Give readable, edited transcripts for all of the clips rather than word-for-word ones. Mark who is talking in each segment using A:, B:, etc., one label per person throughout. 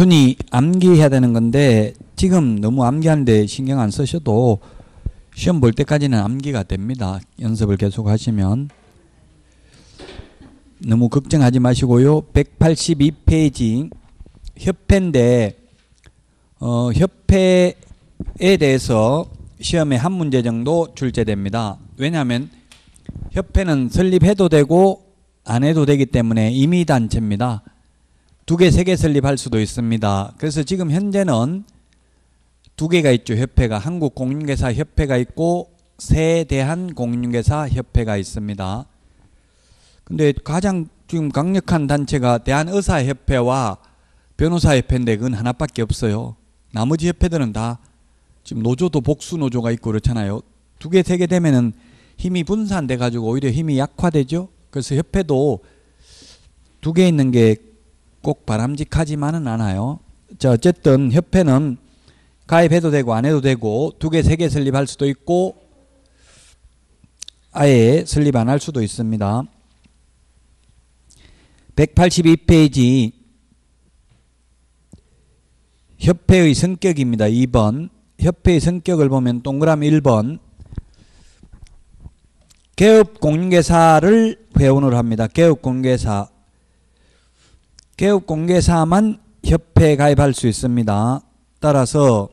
A: 단순히 암기해야 되는 건데 지금 너무 암기하는데 신경 안 쓰셔도 시험 볼 때까지는 암기가 됩니다. 연습을 계속 하시면. 너무 걱정하지 마시고요. 182페이지 협회인데 협회에 대해서 시험에 한 문제 정도 출제됩니다. 왜냐하면 협회는 설립해도 되고 안 해도 되기 때문에 임의단체입니다. 2개, 3개 설립할 수도 있습니다. 그래서 지금 현재는 2개가 있죠. 협회가. 한국공인중개사협회가 있고 세대한공인중개사협회가 있습니다. 근데 가장 지금 강력한 단체가 대한의사협회와 변호사협회인데 그건 하나밖에 없어요. 나머지 협회들은 다 지금 노조도 복수노조가 있고 그렇잖아요. 2개, 3개 되면은 힘이 분산돼 가지고 오히려 힘이 약화되죠. 그래서 협회도 2개 있는 게 꼭 바람직하지만은 않아요. 자, 어쨌든 협회는 가입해도 되고 안 해도 되고 2개, 3개 설립할 수도 있고 아예 설립 안 할 수도 있습니다. 182페이지 협회의 성격입니다. 2번 협회의 성격을 보면 동그라미 1번 개업공인중개사를 회원으로 합니다. 개업공인중개사 개업공인중개사만 협회에 가입할 수 있습니다. 따라서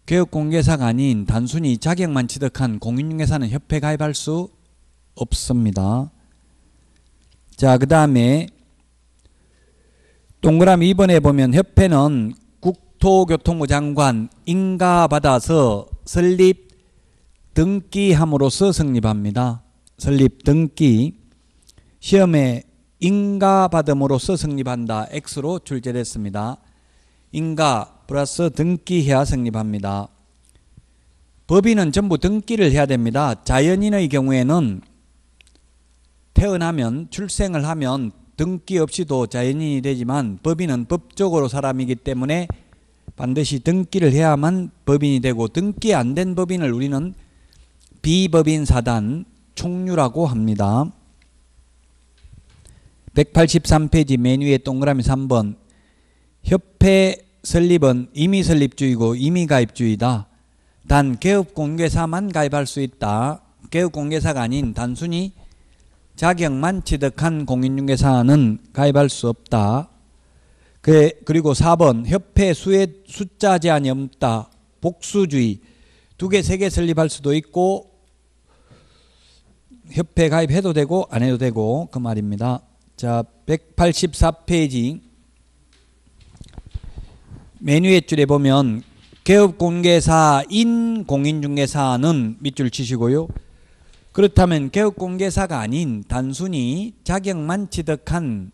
A: 개업공인중개사가 아닌 단순히 자격만 취득한 공인중개사는 협회에 가입할 수 없습니다. 자, 그 다음에 동그라미 2번에 보면 협회는 국토교통부 장관 인가받아서 설립 등기함으로써 성립합니다. 설립 등기 시험에 인가받음으로써 성립한다. X로 출제됐습니다. 인가 플러스 등기해야 성립합니다. 법인은 전부 등기를 해야 됩니다. 자연인의 경우에는 태어나면 출생을 하면 등기 없이도 자연인이 되지만 법인은 법적으로 사람이기 때문에 반드시 등기를 해야만 법인이 되고 등기 안 된 법인을 우리는 비법인 사단 총류라고 합니다. 183페이지 맨 위에 동그라미 3번 협회 설립은 임의설립주의고 임의가입주의다. 단 개업공인중개사만 가입할 수 있다. 개업공인중개사가 아닌 단순히 자격만 취득한 공인중개사는 가입할 수 없다. 그리고 4번 협회 수의 숫자 제한이 없다. 복수주의 2개, 3개 설립할 수도 있고 협회 가입해도 되고 안 해도 되고 그 말입니다. 자, 184페이지 맨 위에 줄에 보면 개업공인중개사인 공인중개사는 밑줄 치시고요. 그렇다면 개업공인중개사가 아닌 단순히 자격만 취득한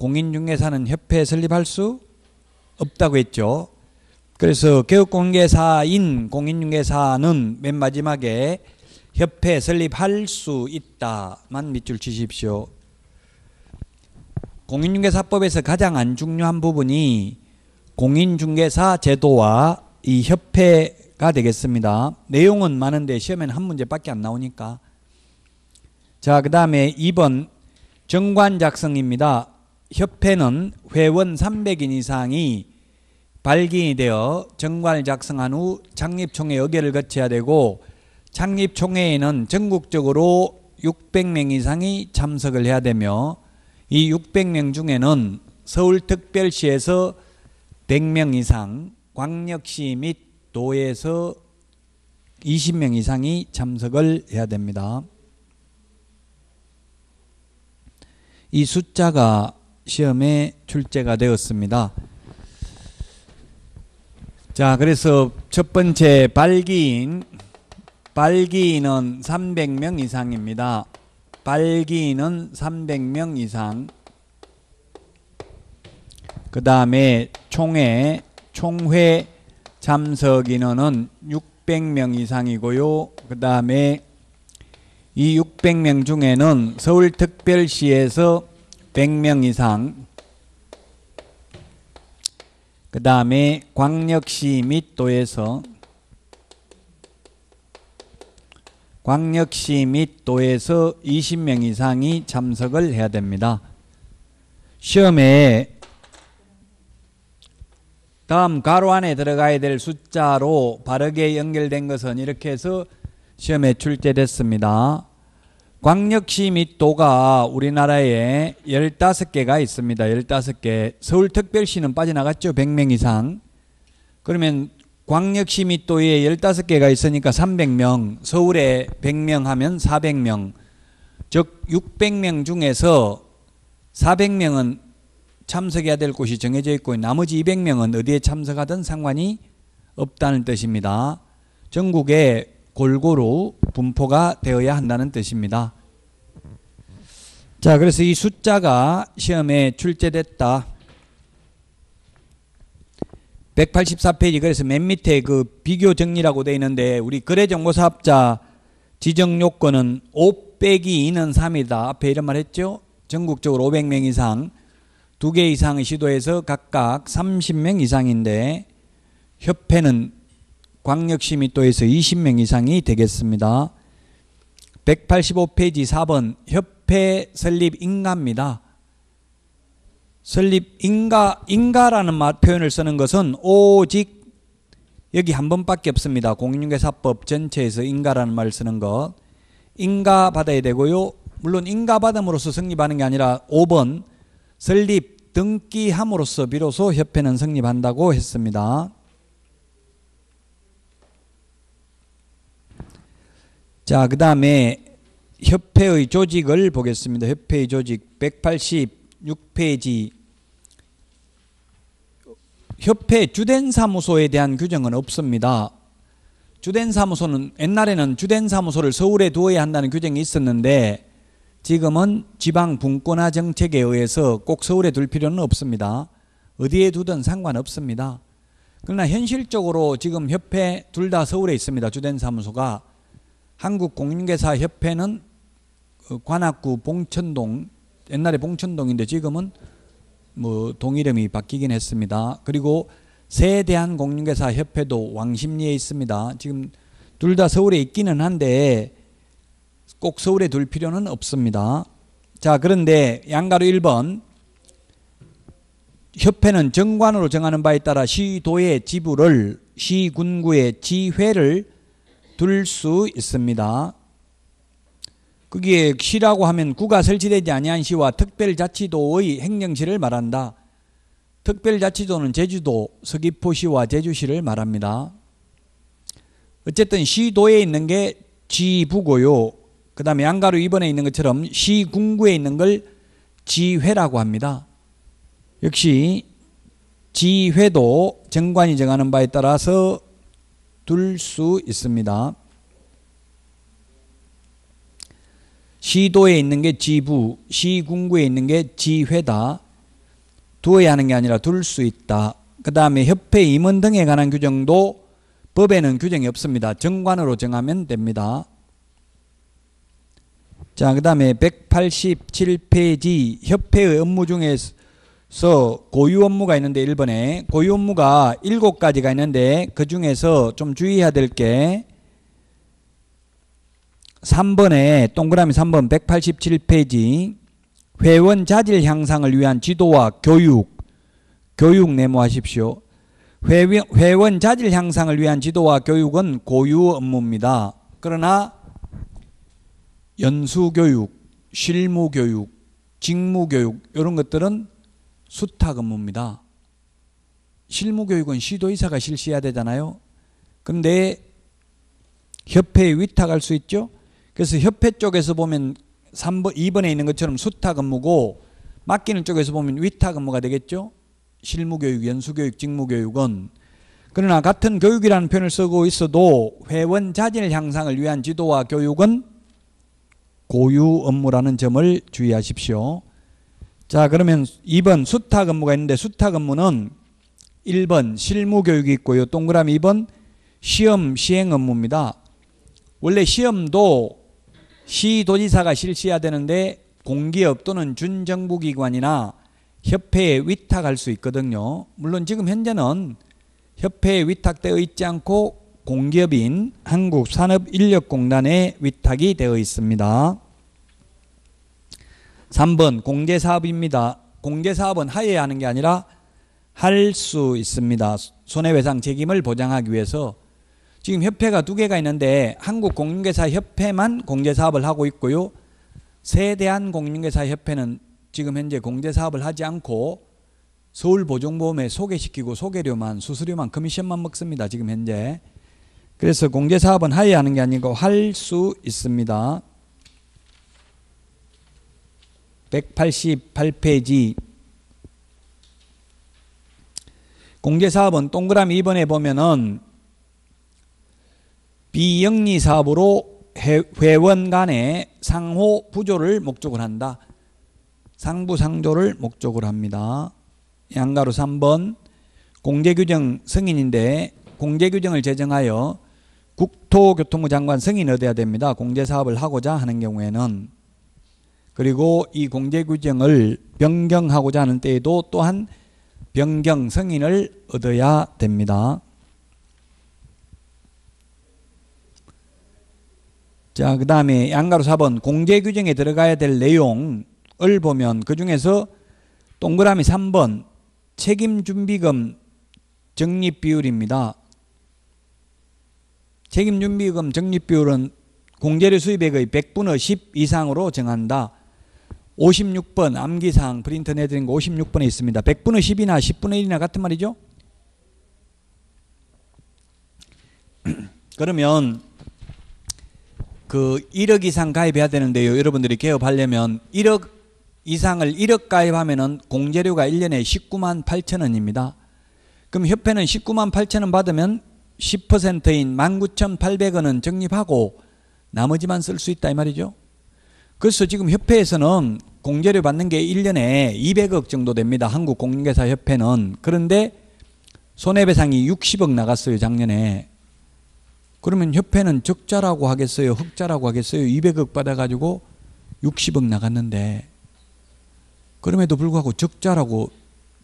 A: 공인중개사는 협회에 설립할 수 없다고 했죠. 그래서 개업공인중개사인 공인중개사는 맨 마지막에 협회 설립할 수 있다만 밑줄 치십시오. 공인중개사법에서 가장 안 중요한 부분이 공인중개사 제도와 이 협회가 되겠습니다. 내용은 많은데 시험에는 한 문제밖에 안 나오니까. 자, 그 다음에 2번 정관 작성입니다. 협회는 회원 300인 이상이 발기인이 되어 정관을 작성한 후 창립총회 의결을 거쳐야 되고 창립총회에는 전국적으로 600명 이상이 참석을 해야 되며 이 600명 중에는 서울특별시에서 100명 이상, 광역시 및 도에서 20명 이상이 참석을 해야 됩니다. 이 숫자가 시험에 출제가 되었습니다. 자, 그래서 첫 번째 발기인은 300명 이상입니다. 발기인은 300명 이상. 그 다음에 총회 참석 인원은 600명 이상이고요. 그 다음에 이 600명 중에는 서울특별시에서 100명 이상, 그 다음에 광역시 및 도에서 20명 이상이 참석을 해야 됩니다. 시험에 다음 괄호 안에 들어가야 될 숫자로 바르게 연결된 것은 이렇게 해서 시험에 출제됐습니다. 광역시 및도가 우리나라에 15개가 있습니다. 15개. 서울특별시는 빠져나갔죠. 100명 이상. 그러면 광역시 및도에 15개가 있으니까 300명, 서울에 100명 하면 400명. 즉 600명 중에서 400명은 참석해야 될 곳이 정해져 있고 나머지 200명은 어디에 참석하든 상관이 없다는 뜻입니다. 전국에 골고루 분포가 되어야 한다는 뜻입니다. 자, 그래서 이 숫자가 시험에 출제됐다. 184페이지 그래서 맨 밑에 그 비교 정리라고 되어 있는데 우리 거래정보사업자 지정 요건은 5 빼기 2는 3이다. 앞에 이런 말 했죠. 전국적으로 500명 이상 2개 이상의 시도에서 각각 30명 이상인데 협회는 광역시 및도에서 20명 이상이 되겠습니다. 185페이지 4번 협회 설립 인가입니다. 설립 인가라는 표현을 쓰는 것은 오직 여기 한 번밖에 없습니다. 공인중개사법 전체에서 인가라는 말을 쓰는 것. 인가 받아야 되고요. 물론 인가 받음으로써 성립하는 게 아니라 5번 설립 등기함으로써 비로소 협회는 성립한다고 했습니다. 자, 그 다음에 협회의 조직을 보겠습니다. 협회의 조직 186페이지. 협회 주된 사무소에 대한 규정은 없습니다. 주된 사무소는 옛날에는 주된 사무소를 서울에 두어야 한다는 규정이 있었는데 지금은 지방 분권화 정책에 의해서 꼭 서울에 둘 필요는 없습니다. 어디에 두든 상관없습니다. 그러나 현실적으로 지금 협회 둘 다 서울에 있습니다. 주된 사무소가. 한국공인중개사협회는 관악구 봉천동, 옛날에 봉천동인데 지금은 뭐 동이름이 바뀌긴 했습니다. 그리고 세대한공인중개사협회도 왕십리에 있습니다. 지금 둘 다 서울에 있기는 한데 꼭 서울에 둘 필요는 없습니다. 자, 그런데 양가로 1번 협회는 정관으로 정하는 바에 따라 시도의 지부를 시군구의 지회를 둘 수 있습니다. 거기에 시라고 하면 구가 설치되지 아니한 시와 특별자치도의 행정시를 말한다. 특별자치도는 제주도, 서귀포시와 제주시를 말합니다. 어쨌든 시도에 있는 게 지부고요. 그 다음에 양가로 2번에 있는 것처럼 시군구에 있는 걸 지회라고 합니다. 역시 지회도 정관이 정하는 바에 따라서 둘 수 있습니다. 시도에 있는 게 지부, 시군구에 있는 게 지회다. 두어야 하는 게 아니라 둘 수 있다. 그 다음에 협회 임원 등에 관한 규정도 법에는 규정이 없습니다. 정관으로 정하면 됩니다. 자, 그 다음에 187페이지 협회의 업무 중에서 고유 업무가 있는데 1번에 고유 업무가 7가지가 있는데 그 중에서 좀 주의해야 될 게 3번에 동그라미 3번 187페이지 회원 자질 향상을 위한 지도와 교육 메모하십시오. 회원 자질 향상을 위한 지도와 교육은 고유 업무입니다. 그러나 연수교육, 실무교육, 직무교육 이런 것들은 수탁 업무입니다. 실무교육은 시도의사가 실시해야 되잖아요. 그런데 협회에 위탁할 수 있죠. 그래서 협회 쪽에서 보면 3번, 2번에 있는 것처럼 수탁 업무고 맡기는 쪽에서 보면 위탁 업무가 되겠죠. 실무교육, 연수교육, 직무교육은. 그러나 같은 교육이라는 표현을 쓰고 있어도 회원 자질 향상을 위한 지도와 교육은 고유 업무라는 점을 주의하십시오. 자, 그러면 2번 수탁 업무가 있는데 수탁 업무는 1번 실무교육이 있고요. 동그라미 2번 시험 시행 업무입니다. 원래 시험도 시도지사가 실시해야 되는데 공기업 또는 준정부기관이나 협회에 위탁할 수 있거든요. 물론 지금 현재는 협회에 위탁되어 있지 않고 공기업인 한국산업인력공단에 위탁이 되어 있습니다. 3번 공제사업입니다. 공제사업은 하여야 하는 게 아니라 할 수 있습니다. 손해배상 책임을 보장하기 위해서. 지금 협회가 두 개가 있는데 한국공인중개사협회만 공제사업을 하고 있고요. 세대한공인중개사협회는 지금 현재 공제사업을 하지 않고 서울보증보험에 소개시키고 소개료만, 수수료만, 커미션만 먹습니다. 지금 현재. 그래서 공제사업은 하여야 하는 게 아니고 할 수 있습니다. 188페이지. 공제사업은 동그라미 2번에 보면은 비영리사업으로 회원 간의 상호 부조를 목적으로 한다. 상부상조를 목적으로 합니다. 양가로 3번. 공제규정 승인인데 공제규정을 제정하여 국토교통부 장관 승인 얻어야 됩니다. 공제사업을 하고자 하는 경우에는. 그리고 이 공제규정을 변경하고자 하는 때에도 또한 변경 승인을 얻어야 됩니다. 자, 그 다음에 양가로 4번 공제규정에 들어가야 될 내용을 보면 그 중에서 동그라미 3번 책임준비금 적립비율입니다. 책임준비금 적립비율은 공제료 수입액의 100분의 10 이상으로 정한다. 56번 암기사항 프린트 내드린 거 56번에 있습니다. 100분의 10이나 10분의 1이나 같은 말이죠. 그러면 그 1억 이상 가입해야 되는데요. 여러분들이 개업하려면 1억 이상을 1억 가입하면은 공제료가 1년에 19만 8천 원입니다. 그럼 협회는 19만 8천 원 받으면 10%인 19,800원은 적립하고 나머지만 쓸 수 있다 이 말이죠. 그래서 지금 협회에서는 공제료 받는 게 1년에 200억 정도 됩니다. 한국공인중개사협회는. 그런데 손해배상이 60억 나갔어요. 작년에. 그러면 협회는 적자라고 하겠어요? 흑자라고 하겠어요? 200억 받아가지고 60억 나갔는데 그럼에도 불구하고 적자라고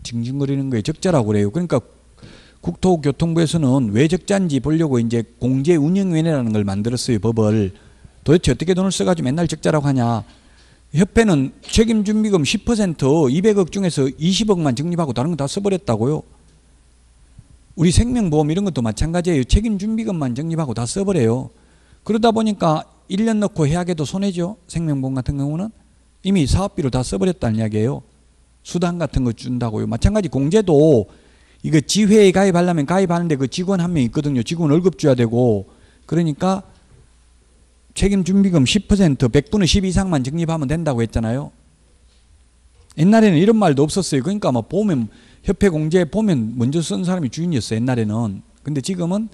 A: 징징거리는 거예요. 적자라고 그래요. 그러니까 국토교통부에서는 왜 적자인지 보려고 이제 공제운영위원회라는 걸 만들었어요. 법을. 도대체 어떻게 돈을 써가지고 맨날 적자라고 하냐. 협회는 책임준비금 10% 200억 중에서 20억만 적립하고 다른 거 다 써버렸다고요. 우리 생명보험 이런 것도 마찬가지예요. 책임준비금만 적립하고 다 써버려요. 그러다 보니까 1년 넣고 해약해도 손해죠. 생명보험 같은 경우는 이미 사업비로 다 써버렸다는 이야기예요. 수당 같은 거 준다고요. 마찬가지 공제도 이거 지회에 가입하려면 가입하는데 그 직원 한 명 있거든요. 직원 월급 줘야 되고. 그러니까 책임준비금 10% 100분의 10 이상만 적립하면 된다고 했잖아요. 옛날에는 이런 말도 없었어요. 그러니까 뭐 보면 협회 공제 보면 먼저 쓴 사람이 주인이었어요. 옛날에는. 근데 지금은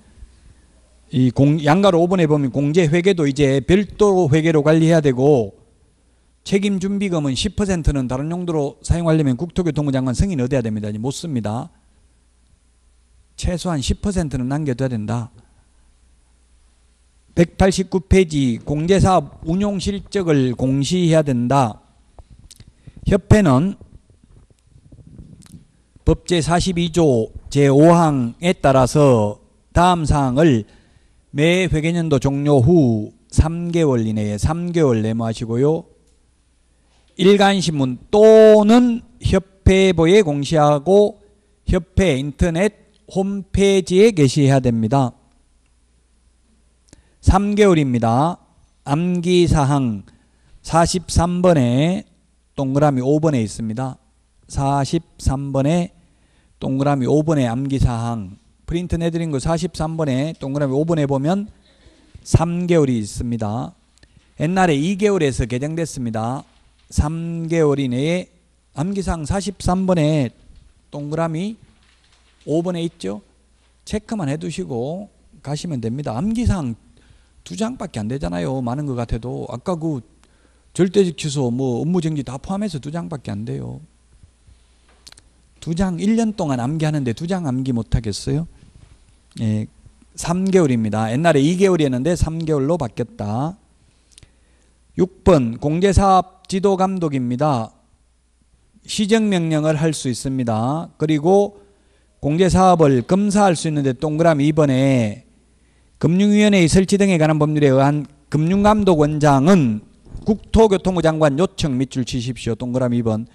A: 이 양가로 5번에 보면 공제 회계도 이제 별도로 회계로 관리해야 되고 책임준비금은 10%는 다른 용도로 사용하려면 국토교통부 장관 승인 얻어야 됩니다. 못 씁니다. 최소한 10%는 남겨둬야 된다. 189페이지 공제사업 운용실적을 공시해야 된다. 협회는 법 제42조 제5항에 따라서 다음 사항을 매 회계년도 종료 후 3개월 이내에 3개월 내모하시고요. 일간신문 또는 협회보에 공시하고 협회 인터넷 홈페이지에 게시해야 됩니다. 3개월입니다. 암기사항 43번에 동그라미 5번에 있습니다. 43번에 동그라미 5번에 암기사항 프린트 내드린 거 43번에 동그라미 5번에 보면 3개월이 있습니다. 옛날에 2개월에서 개정됐습니다. 3개월 이내에 암기사항 43번에 동그라미 5번에 있죠. 체크만 해두시고 가시면 됩니다. 암기사항 2장밖에 안 되잖아요. 많은 것 같아도. 아까 그 절대적 취소 뭐 업무정지 다 포함해서 2장밖에 안 돼요. 2장 1년 동안 암기하는데 2장 암기 못하겠어요? 예, 3개월입니다. 옛날에 2개월이었는데 3개월로 바뀌었다. 6번 공제사업 지도감독입니다. 시정명령을 할 수 있습니다. 그리고 공제사업을 검사할 수 있는데 동그라미 2번에 금융위원회의 설치 등에 관한 법률에 의한 금융감독원장은 국토교통부 장관 요청 밑줄 치십시오. 동그라미 2번.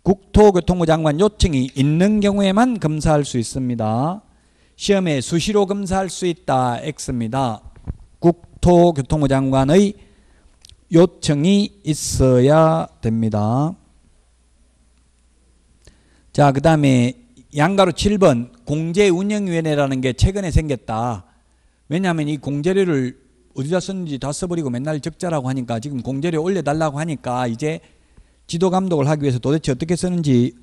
A: 국토교통부 장관 요청이 있는 경우에만 검사할 수 있습니다. 시험에 수시로 검사할 수 있다. X입니다. 국토교통부 장관의 요청이 있어야 됩니다. 자, 그 다음에 양가로 7번 공제운영위원회라는 게 최근에 생겼다. 왜냐하면 이 공제료를 어디다 썼는지 다 써버리고 맨날 적자라고 하니까 지금 공제료 올려달라고 하니까 이제 지도 감독을 하기 위해서 도대체 어떻게 쓰는지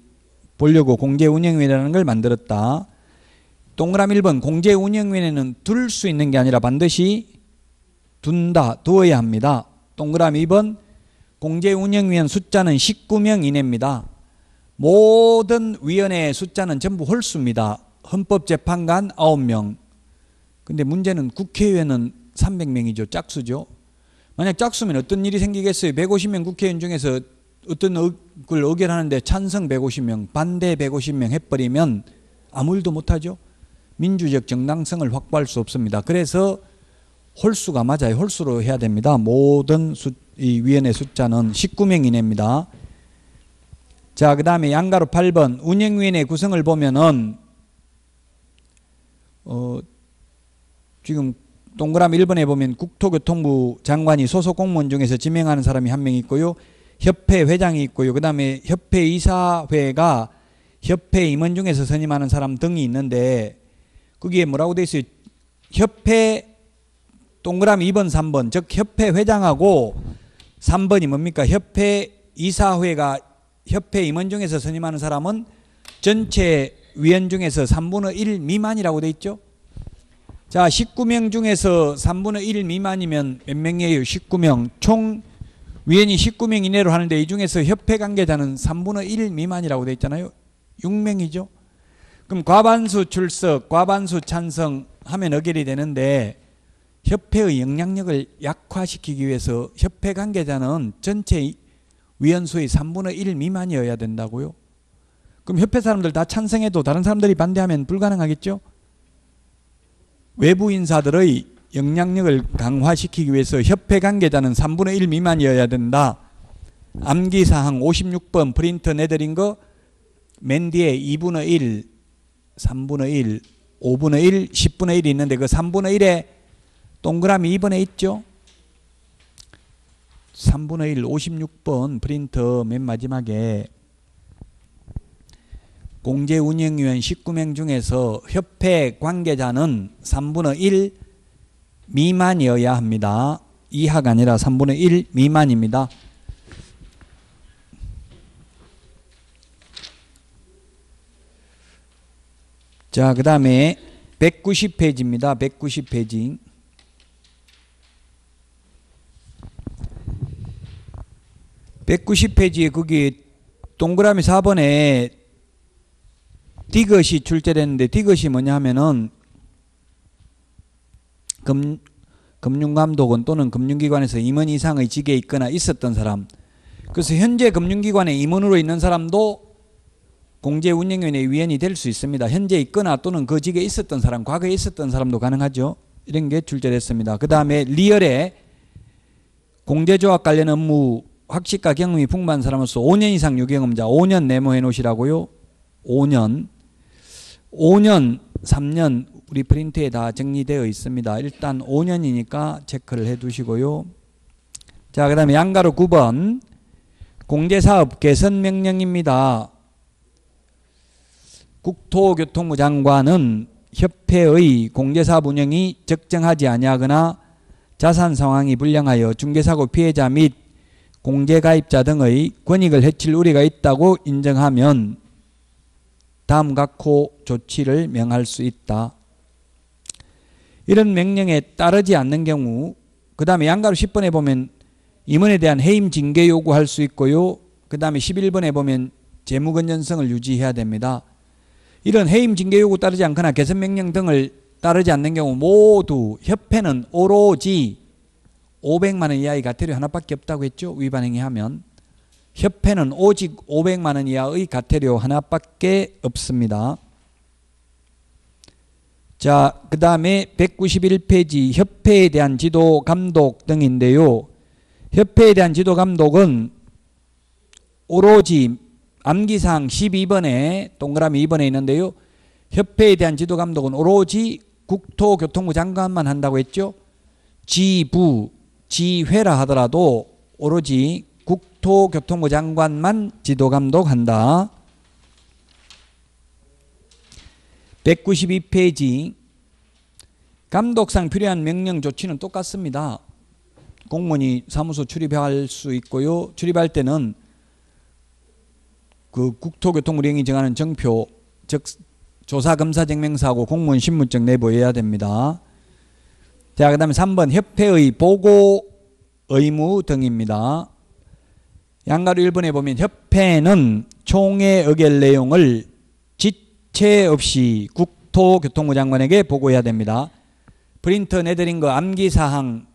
A: 보려고 공제운영위원회라는 걸 만들었다. 동그라미 1번 공제운영위원회는 둘 수 있는 게 아니라 반드시 두어야 합니다. 동그라미 2번 공제운영위원 숫자는 19명 이내입니다. 모든 위원회의 숫자는 전부 홀수입니다. 헌법재판관 9명. 근데 문제는 국회의원은 300명이죠. 짝수죠. 만약 짝수면 어떤 일이 생기겠어요? 150명 국회의원 중에서 어떤 걸 의결하는데 찬성 150명, 반대 150명 해버리면 아무 일도 못하죠. 민주적 정당성을 확보할 수 없습니다. 그래서 홀수가 맞아요. 홀수로 해야 됩니다. 모든 이 위원회 숫자는 19명 이내입니다. 자, 그 다음에 양가로 8번 운영위원회 구성을 보면은 지금 동그라미 1번에 보면 국토교통부 장관이 소속 공무원 중에서 지명하는 사람이 한 명 있고요. 협회 회장이 있고요. 그 다음에 협회 이사회가 협회 임원 중에서 선임하는 사람 등이 있는데 거기에 뭐라고 되어 있어요? 협회 동그라미 2번 3번 즉 협회 회장하고 3번이 뭡니까? 협회 이사회가 협회 임원 중에서 선임하는 사람은 전체 위원 중에서 3분의 1 미만이라고 되어 있죠. 자, 19명 중에서 3분의 1 미만이면 몇 명이에요? 19명. 총 위원이 19명 이내로 하는데 이 중에서 협회 관계자는 3분의 1 미만이라고 되어 있잖아요. 6명이죠. 그럼 과반수 출석, 과반수 찬성하면 의결이 되는데 협회의 영향력을 약화시키기 위해서 협회 관계자는 전체 위원수의 3분의 1 미만이어야 된다고요. 그럼 협회 사람들 다 찬성해도 다른 사람들이 반대하면 불가능하겠죠. 외부 인사들의 영향력을 강화시키기 위해서 협회 관계자는 3분의 1 미만이어야 된다. 암기사항 56번 프린터 내드린 거 맨 뒤에 2분의 1, 3분의 1, 5분의 1, 10분의 1이 있는데 그 3분의 1에 동그라미 2번에 있죠. 3분의 1, 56번 프린터 맨 마지막에 공제운영위원 19명 중에서 협회 관계자는 3분의 1 미만이어야 합니다. 이하가 아니라 3분의 1 미만입니다. 자, 그 다음에 190페이지입니다. 190페이지. (190페이지에) 거기 동그라미 4번에 디귿이 출제됐는데 디귿이 뭐냐 하면은 금융감독원 또는 금융기관에서 임원 이상의 직에 있거나 있었던 사람. 그래서 현재 금융기관에 임원으로 있는 사람도 공제운영위원회 위원이 될 수 있습니다. 현재 있거나 또는 그 직에 있었던 사람, 과거에 있었던 사람도 가능하죠. 이런 게 출제됐습니다. 그 다음에 리얼에 공제조합 관련 업무 학식과 경험이 풍부한 사람으로서 5년 이상 유경험자 5년 메모해 놓으시라고요. 5년 3년 우리 프린트에 다 정리되어 있습니다. 일단 5년이니까 체크를 해 두시고요. 자, 그 다음에 양가로 9번 공제사업 개선명령입니다. 국토교통부 장관은 협회의 공제사업 운영이 적정하지 아니하거나 자산 상황이 불량하여 중개사고 피해자 및 공제가입자 등의 권익을 해칠 우려가 있다고 인정하면 다음 각호 조치를 명할 수 있다. 이런 명령에 따르지 않는 경우 그 다음에 양가로 10번에 보면 임원에 대한 해임 징계 요구할 수 있고요. 그 다음에 11번에 보면 재무건전성을 유지해야 됩니다. 이런 해임 징계 요구 따르지 않거나 개선 명령 등을 따르지 않는 경우 모두 협회는 오로지 500만 원 이하의 과태료 하나밖에 없다고 했죠. 위반 행위하면. 협회는 오직 500만 원 이하의 과태료 하나밖에 없습니다. 자, 그 다음에 191페이지 협회에 대한 지도 감독 등인데요. 협회에 대한 지도 감독은 오로지 암기사항 12번에 동그라미 2번에 있는데요. 협회에 대한 지도 감독은 오로지 국토교통부 장관만 한다고 했죠. 지부, 지회라 하더라도 오로지 국토교통부 장관만 지도 감독한다. 192페이지 감독상 필요한 명령 조치는 똑같습니다. 공무원이 사무소 출입할 수 있고요. 출입할 때는 그 국토교통부령이 정하는 정표, 즉 조사검사증명서하고 공무원 신분증 내보여야 됩니다. 자, 그 다음에 3번 협회의 보고 의무 등입니다. 양가로 1번에 보면 협회는 총회 의결 내용을 지체 없이 국토교통부 장관에게 보고해야 됩니다. 프린터 내드린 거 암기사항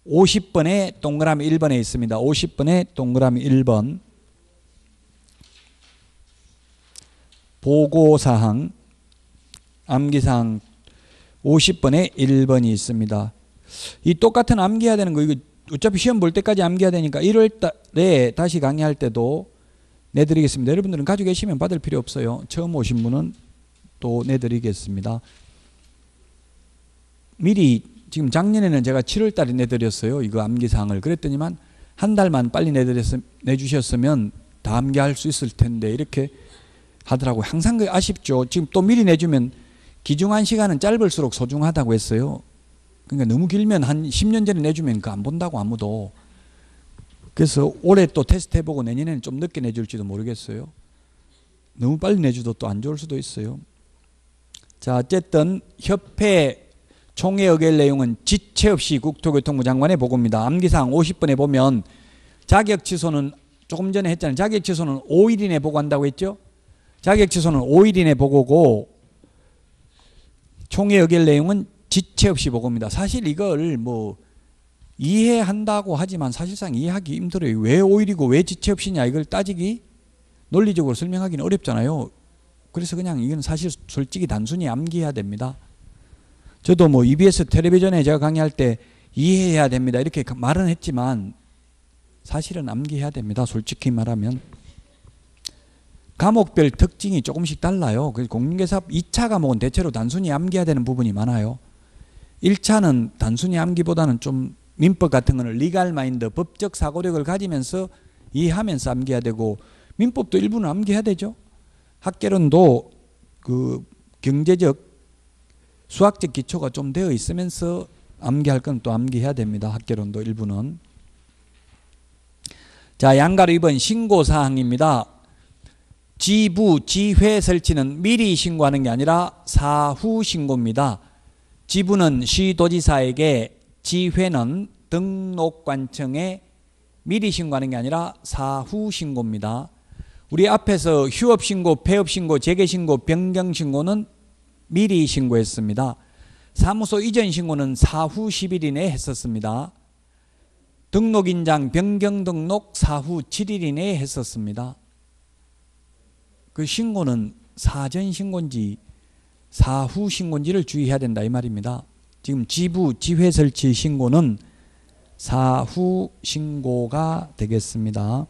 A: 50번에 동그라미 1번에 있습니다. 50번에 동그라미 1번 보고사항 암기사항 50번에 1번이 있습니다. 이 똑같은 암기해야 되는 거 이거 어차피 시험 볼 때까지 암기해야 되니까 1월 달에 다시 강의할 때도 내드리겠습니다. 여러분들은 가지고 계시면 받을 필요 없어요. 처음 오신 분은 또 내드리겠습니다. 미리 지금 작년에는 제가 7월 달에 내드렸어요. 이거 암기사항을. 그랬더니만 한 달만 빨리 내주셨으면 다 암기할 수 있을 텐데 이렇게 하더라고요. 항상 아쉽죠. 지금 또 미리 내주면 기중한 시간은 짧을수록 소중하다고 했어요. 그러니까 너무 길면 한 10년 전에 내주면 그거 안 본다고 아무도. 그래서 올해 또 테스트 해보고 내년에는 좀 늦게 내줄지도 모르겠어요. 너무 빨리 내줘도 또 안 좋을 수도 있어요. 자, 어쨌든 협회 총회 의결 내용은 지체 없이 국토교통부 장관의 보고입니다. 암기사항 50번에 보면 자격 취소는 조금 전에 했잖아요. 자격 취소는 5일 이내 보고한다고 했죠. 자격 취소는 5일 이내 보고고 총회 의결 내용은 지체 없이 보고입니다. 사실 이걸 뭐 이해한다고 하지만 사실상 이해하기 힘들어요. 왜 5일이고 왜 지체 없이냐 이걸 따지기 논리적으로 설명하기는 어렵잖아요. 그래서 그냥 이건 사실 솔직히 단순히 암기해야 됩니다. 저도 뭐 EBS 텔레비전에 제가 강의할 때 이해해야 됩니다 이렇게 말은 했지만 사실은 암기해야 됩니다. 솔직히 말하면 과목별 특징이 조금씩 달라요. 그래서 공인중개사업 2차 과목은 대체로 단순히 암기해야 되는 부분이 많아요. 1차는 단순히 암기보다는 좀 민법 같은 거는 리갈 마인드, 법적 사고력을 가지면서 이해하면서 암기해야 되고 민법도 일부는 암기해야 되죠. 학개론도 그 경제적 수학적 기초가 좀 되어 있으면서 암기할 건 또 암기해야 됩니다. 학개론도 일부는. 자, 양가로 2번 신고사항입니다. 지부, 지회 설치는 미리 신고하는 게 아니라 사후 신고입니다. 지부는 시도지사에게, 지회는 등록관청에 미리 신고하는 게 아니라 사후 신고입니다. 우리 앞에서 휴업신고, 폐업신고, 재개신고, 변경신고는 미리 신고했습니다. 사무소 이전 신고는 사후 10일 이내에 했었습니다. 등록인장 변경 등록 사후 7일 이내에 했었습니다. 그 신고는 사전 신고인지 사후 신고인지를 주의해야 된다 이 말입니다. 지금 지부, 지회 설치 신고는 사후 신고가 되겠습니다.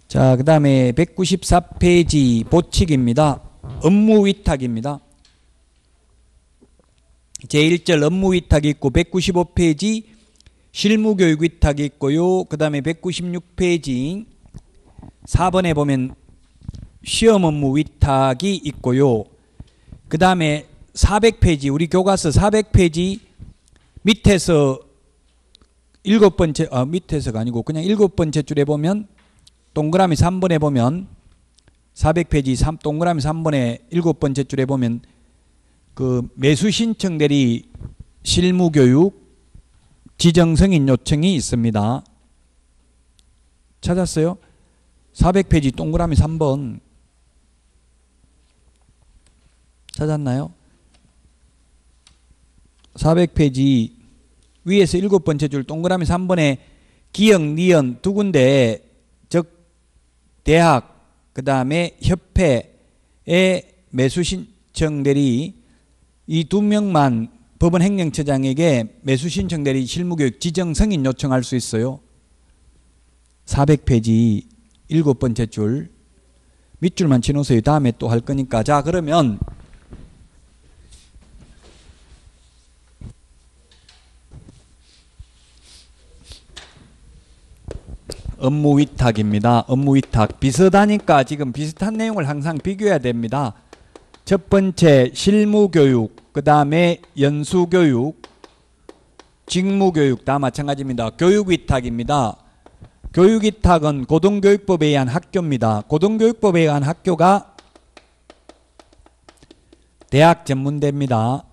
A: 자, 그 다음에 194페이지 보칙입니다. 업무 위탁입니다. 제1절 업무 위탁이 있고 195페이지 실무교육 위탁이 있고요. 그 다음에 196페이지 4번에 보면 시험 업무 위탁이 있고요. 그 다음에 400페이지 우리 교과서 400페이지 밑에서 7번째 밑에서가 아니고 그냥 7번째 줄에 보면 동그라미 3번에 보면 400페이지 동그라미 3번에 7번째 줄에 보면 그 매수 신청 대리 실무교육 지정승인 요청이 있습니다. 찾았어요? 400페이지 동그라미 3번 찾았나요? 400페이지 위에서 7번째 줄 동그라미 3번에 기역, 니은 두 군데 즉 대학 그 다음에 협회의 매수 신청 대리 이 두 명만 법원 행정처장에게 매수 신청 대리 실무교육 지정 승인 요청할 수 있어요. 400페이지 7번째 줄 밑줄만 치놓으세요. 다음에 또 할 거니까. 자, 그러면 업무 위탁입니다. 업무 위탁 비슷하니까 지금 비슷한 내용을 항상 비교해야 됩니다. 첫 번째 실무교육, 그 다음에 연수교육, 직무교육 다 마찬가지입니다. 교육위탁입니다. 교육위탁은 고등교육법에 의한 학교입니다. 고등교육법에 의한 학교가 대학전문대입니다.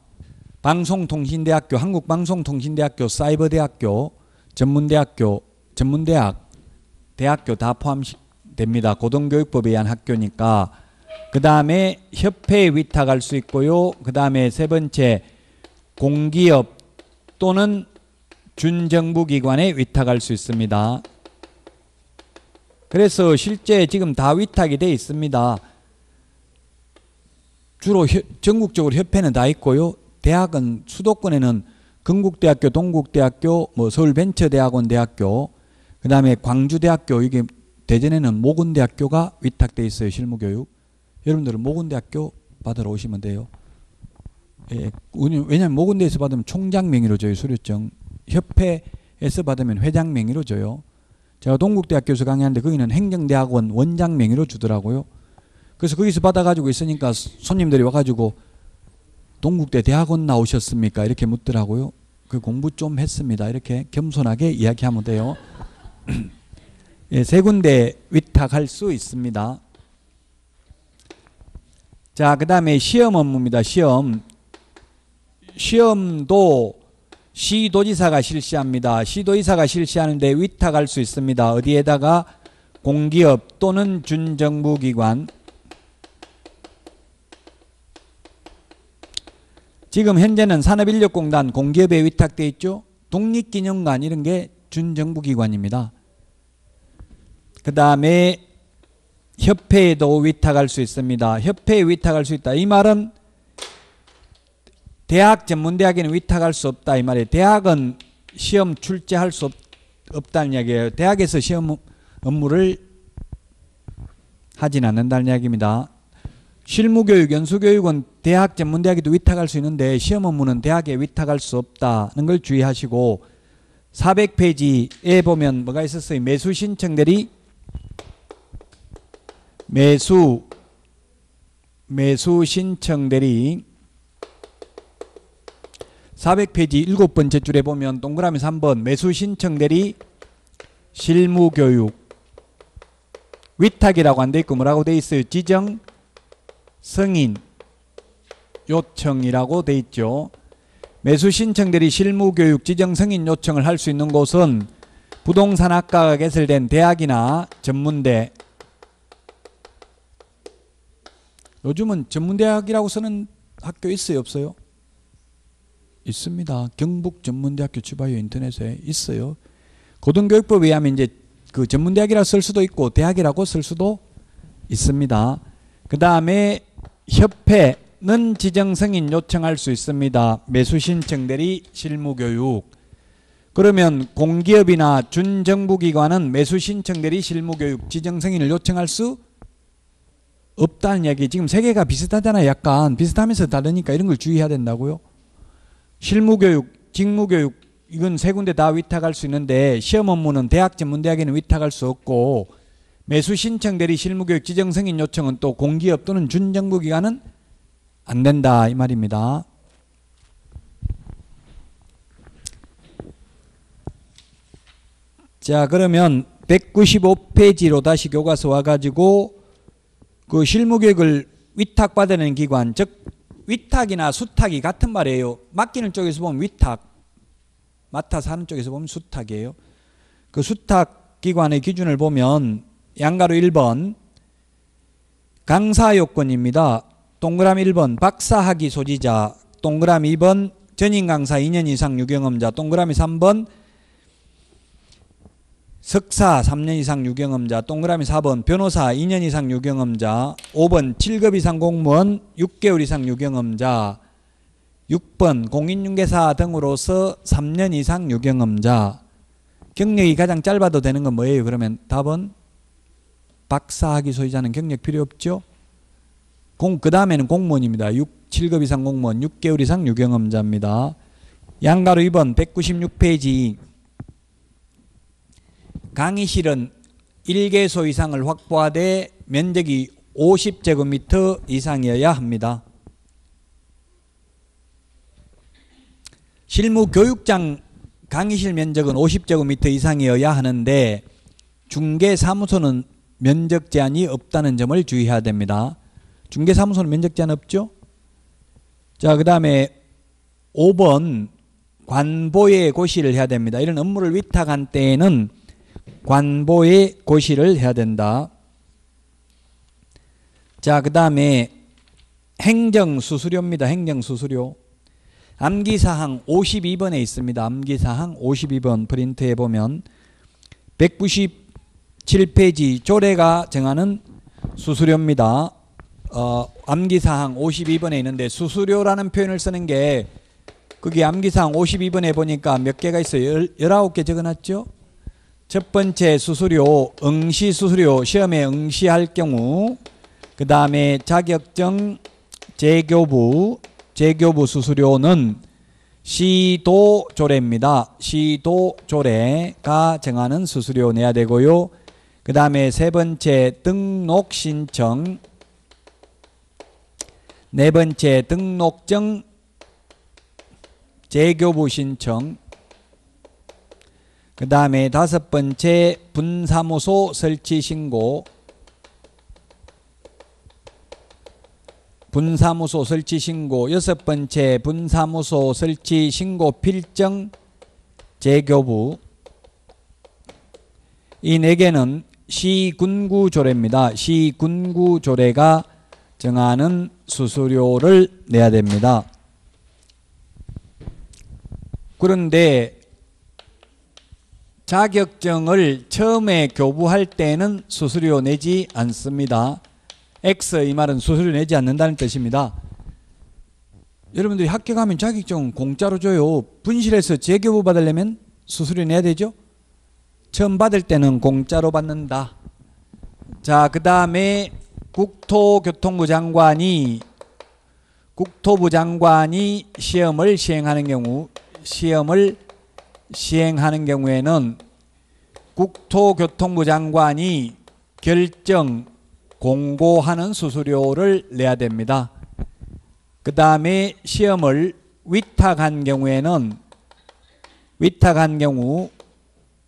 A: 방송통신대학교, 한국방송통신대학교, 사이버대학교, 전문대학교, 전문대학, 대학교 다 포함됩니다. 고등교육법에 의한 학교니까. 그 다음에 협회에 위탁할 수 있고요. 그 다음에 세 번째 공기업 또는 준정부기관에 위탁할 수 있습니다. 그래서 실제 지금 다 위탁이 되어 있습니다. 주로 전국적으로 협회는 다 있고요. 대학은 수도권에는 건국대학교, 동국대학교, 서울벤처대학원 대학교, 그 다음에 광주대학교, 이게 대전에는 모군대학교가 위탁되어 있어요. 실무교육. 여러분들은 모군대학교 받으러 오시면 돼요. 예, 왜냐하면 모군대에서 받으면 총장 명의로 줘요. 수료증. 협회에서 받으면 회장 명의로 줘요. 제가 동국대학교에서 강의하는데 거기는 행정대학원 원장 명의로 주더라고요. 그래서 거기서 받아가지고 있으니까 손님들이 와가지고 동국대 대학원 나오셨습니까? 이렇게 묻더라고요. 그 공부 좀 했습니다. 이렇게 겸손하게 이야기하면 돼요. 예, 세 군데 위탁할 수 있습니다. 자, 그 다음에 시험 업무입니다. 시험도 시도지사가 실시합니다. 시도지사가 실시하는데 위탁할 수 있습니다. 어디에다가? 공기업 또는 준정부기관. 지금 현재는 산업인력공단 공기업에 위탁되어 있죠. 독립기념관 이런 게 준정부기관입니다. 그 다음에 협회에도 위탁할 수 있습니다. 협회에 위탁할 수 있다. 이 말은 대학 전문대학에는 위탁할 수 없다 이 말이에요. 대학은 시험 출제할 수 없다는 이야기예요. 대학에서 시험 업무를 하진 않는다는 이야기입니다. 실무교육, 연수교육은 대학 전문대학에도 위탁할 수 있는데 시험 업무는 대학에 위탁할 수 없다는 걸 주의하시고 400페이지에 보면 뭐가 있었어요? 매수 신청 대리 매수 신청 대리 400페이지 7번째 줄에 보면 동그라미 3번 매수 신청 대리 실무교육 위탁이라고 안 돼 있고 뭐라고 돼 있어요? 지정 승인 요청이라고 돼 있죠. 매수 신청 대리 실무교육 지정 승인 요청을 할 수 있는 곳은 부동산학과가 개설된 대학이나 전문대. 요즘은 전문대학이라고 쓰는 학교 있어요, 없어요? 있습니다. 경북전문대학교 추가요 인터넷에 있어요. 고등교육법에 의하면 이제 그 전문대학이라 쓸 수도 있고 대학이라고 쓸 수도 있습니다. 그 다음에 협회는 지정승인 요청할 수 있습니다. 매수신청 대리 실무교육. 그러면 공기업이나 준정부기관은 매수신청 대리 실무교육 지정승인을 요청할 수 없다는 이야기. 지금 세 개가 비슷하잖아요. 약간 비슷하면서 다르니까 이런 걸 주의해야 된다고요. 실무교육, 직무교육 이건 세 군데 다 위탁할 수 있는데 시험 업무는 대학 전문대학에는 위탁할 수 없고 매수신청 대리 실무교육 지정승인 요청은 또 공기업 또는 준정부기관은 안 된다 이 말입니다. 자, 그러면 195페이지로 다시 교과서 와가지고 그 실무교육을 위탁받는 기관, 즉 위탁이나 수탁이 같은 말이에요. 맡기는 쪽에서 보면 위탁, 맡아서 하는 쪽에서 보면 수탁이에요. 그 수탁기관의 기준을 보면 양가로 1번 강사 요건입니다. 동그라미 1번 박사학위 소지자, 동그라미 2번 전임 강사 2년 이상 유경험자, 동그라미 3번 석사 3년 이상 유경험자, 동그라미 4번 변호사 2년 이상 유경험자, 5번 7급 이상 공무원 6개월 이상 유경험자, 6번 공인중개사 등으로서 3년 이상 유경험자. 경력이 가장 짧아도 되는 건 뭐예요? 그러면 답은 박사학위 소유자는 경력 필요 없죠. 그 다음에는 공무원입니다. 7급 이상 공무원, 6개월 이상 유경험자입니다. 양가로 2번 196페이지. 강의실은 1개소 이상을 확보하되 면적이 50제곱미터 이상이어야 합니다. 실무 교육장 강의실 면적은 50제곱미터 이상이어야 하는데 중개사무소는 면적 제한이 없다는 점을 주의해야 됩니다. 중개사무소는 면적 제한 없죠? 자, 그 다음에 5번 관보에 고시를 해야 됩니다. 이런 업무를 위탁한 때에는 관보에 고시를 해야 된다. 자, 그 다음에 행정수수료입니다. 행정수수료. 암기사항 52번에 있습니다. 암기사항 52번 프린트해 보면 197페이지 조례가 정하는 수수료입니다. 암기사항 52번에 있는데 수수료라는 표현을 쓰는 게 거기 암기사항 52번에 보니까 몇 개가 있어요? 19개 적어놨죠? 첫 번째 수수료, 응시수수료, 시험에 응시할 경우, 그 다음에 자격증 재교부 수수료는 시도조례입니다. 시도조례가 정하는 수수료 내야 되고요. 그 다음에 세 번째 등록신청, 네 번째 등록증 재교부 신청, 그 다음에 다섯 번째 분사무소 설치 신고, 여섯 번째 분사무소 설치 신고 필정 재교부. 이 네 개는 시군구조례입니다. 시군구조례가 정하는 수수료를 내야 됩니다. 그런데 자격증을 처음에 교부할 때는 수수료 내지 않습니다. X 이 말은 수수료 내지 않는다는 뜻입니다. 여러분들이 학교 가면 자격증 공짜로 줘요. 분실해서 재교부 받으려면 수수료 내야 되죠. 처음 받을 때는 공짜로 받는다. 자, 그 다음에 국토부 장관이 시험을 시행하는 경우에는 국토교통부 장관이 결정 공고하는 수수료를 내야 됩니다. 그 다음에 시험을 위탁한 경우